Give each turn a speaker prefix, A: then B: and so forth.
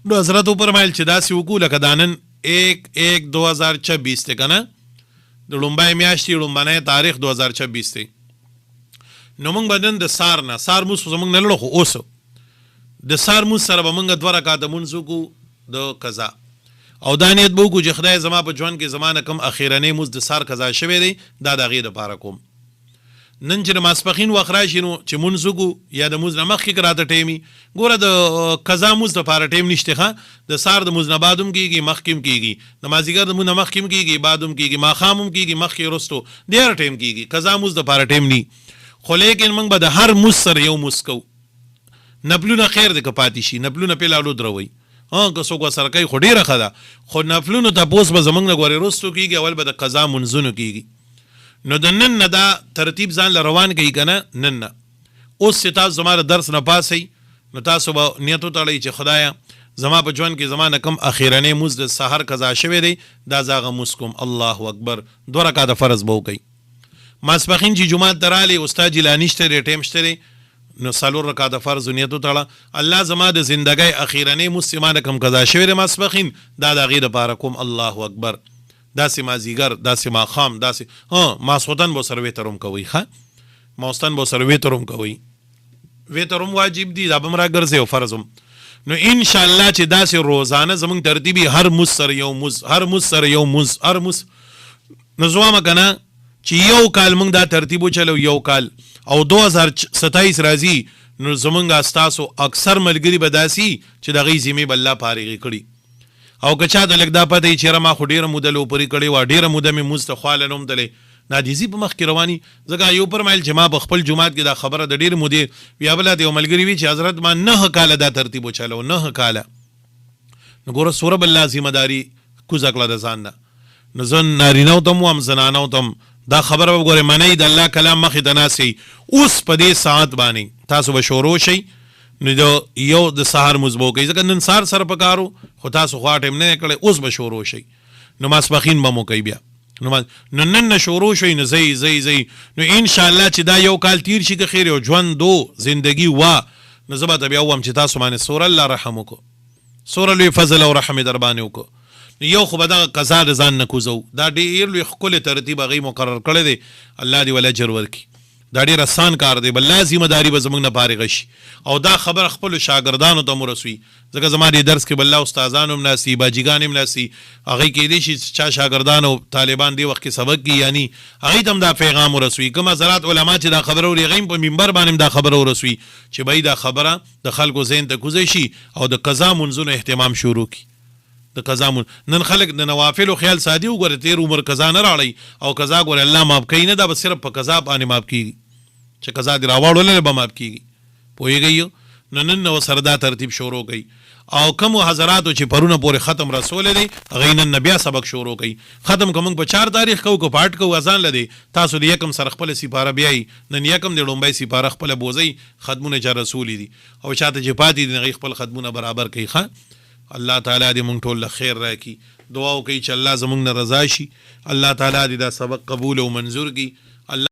A: نو حضرت وفرمایل چې داسې وکړو لکه دا نن 1/1/2026 دی که نه، د لومبۍ میاشتې لومبنی تاریخ 2026 دی. نو موږ به نن د سار نه سار مونځ خو زموږ نه لړو، خو اوس د سار مونځ سره به موږ 2 رکعاته مونځ وکړو د قضا، او دا نیت به وکړو چې خدای زما په ژوند کې زما نه کوم اخیرنی مونځ د سار قضا شوی دی دا د هغې دپاره کوم. نن چې د ماسپښین وخت راشي نو چې مونځ وکړو یا د مونځ نه مخکې که راته ټیم وي، ګوره د قضا مونځ دپاره ټیم نشته ښه، د سار د مونځ نه بعد هم کېږي مخکې هم کېږي، د مازدیګر د مونځ نه مخکې هم کېږي بعد هم کېږي، ماښام هم کېږي مخکې وروستو، د هر ټیم کېږي، قضا مونځ دپاره ټیم ني. خو لیکن موږ به د هر مونځ سره یو مونځ کوو. نفلونه خیر دی که پاتې شي، نفلونه پې لا دروئ، که څوک ورسره کوي خو ډېره ښه ده، خو نفلونو تپوس به زموږ نه ګورې وروستو کېږي، اول به د قضا مونځونو کېږي. نو د نن نه دا ترتیب ځان له روان کوي که نه، نن نه اوس چې تاسو زما د درس نه پاسئ نو تاسو به نیت وتړئ چې خدایه زما په ژوند کې زما نه کوم اخیرنی مونځ د سحر قضا شوی دی دا زه هغه مونځ کوم. الله اکبر. 2 رکعاته فرض به وکئ. ماسپښین چې جومات ته رالی استاد جې لا نشته دی ټیم شته دی نو 4 رکعاته فرض نیت وتړه، الله زما د زندګۍ اخیرنی مونځ چې ما نه کوم قضا شوی دی ماسپښین دا د هغې دپاره کوم. الله اکبر. داسې مازدیګر داسې ماښام داسې ماسخوتن به سره ویتر هم کوئ، ښه ماوستن به سره ویتر هم کوئ، ویتر هم واجب دي دا به هم راګرځئ او فرض هم. نو انشاءالله چې داسې روزانه زموږ ترتیبي هر مونځ سره یو مونځ، هر مونځ سره یو مونځ، هر مونځ. نو زه وایم که نه چې یو کال موږ دا ترتیب وچلو، یو کال او 2027 راځي نو زموږ ستاسو اکثر ملګري به داسي چې د هغې ذمې به الله فارغې کړي. او که چا ته لږ دا پته وي چېره ما خو ډېره موده لوپرې کړې وه، ډېره موده مې مونځ ته خواله نه وم تللی، نادیزي په مخ کې رواني. ځکه یو فرمایل چې ما په خپل جومات کې دا خبره د ډېرې مودې بیا بله د یو ملګري وي چې حضرت ما 9 کاله دا ترتیب وچلو، 9 کاله. نو ګوره څومره به الله ذمه داري کوزه کړه د ځان نه. نو زه نارینهو ته هم وایم زنانو ته هم دا خبره به ګورې منئ، د الله کلام مخې ته ناستئ اوس په دې ساعت باندې تاسو به شروع شئ نو د یو د سهار مونځ به وکئ، ځکه نن سهار سره په کار و خو تاسو خوا ټیم نه کړی، اوس به شروع شئ نو ماسپښین به مو کوئ بیا. نو نن نه شروع شئ نو ځئ نو انشاءالله چې دا یو کال تیر شي که خیر یو ژوند زندګي وا نو زه به ته بیا ووایم چې تاسو باندې څومره الله رحم وکړو، څومره لوی فضل او رحم یې در باندې وکړو. یو خو به دغه قضا د ځان نه کوزو، دا ډېر لوی ښکلی ترتیب هغوی مقرر کړی دی، الله دې ول اجر ورکړي. دا ډېر اسان کار دی، بل لا ذمه داري به زموږ نه فارغه شي او دا خبر خپلو شاګردانو ته مو رسوي. ځکه زما دې درس کې بل استادان هم ناستي، باجیګان هم ناستي، هغوی کیدای شي چا شاګردان او طالبان دې وخت کې سبق کي، یعنی هغوی ته هم دا پیغام ورسوي. کوم حضرات علما چې دا خبره اوري هغوی هم په منبر باندې هم دا خبره ورسوي چې بهی دا خبره د خلکو ذهن ته کوزی شي او د قضا منځونو اهتمام شروع کړي. د قضا نن خلک د نوافلو خیال سادي وګوره، تیر عمر قضا نه راړئ او قضا ګوره الله معاف کوي نه، دا به صرف په قضا باندې معاف کېږي چې قضا دې راواړولې به معاف کېږي. پوهېږئ نو نن نو سره دا ترتیب شروع کوي. او کومو حضراتو چې پرونه پورې ختم رسولی دی هغوی نن نه بیا سبق شروع کوي. ختم که موږ په 4 تاریخ کوو که په 8 کوو اذان لدی تاسو د 1 سره خپله سپاره بیایي، نن 1 د لومبۍ سپاره خپله بوځئ، ختمونه چا رسولي دي او چاته چې پاتې دي هغوی خپل ختمونه برابر کوي. ښه الله تعالی دې موږ ټول له خیر راکړي. دعا وکړئ چې الله زموږ نه رضا شي، الله تعالی دې دا سبق قبول او منظور کړي.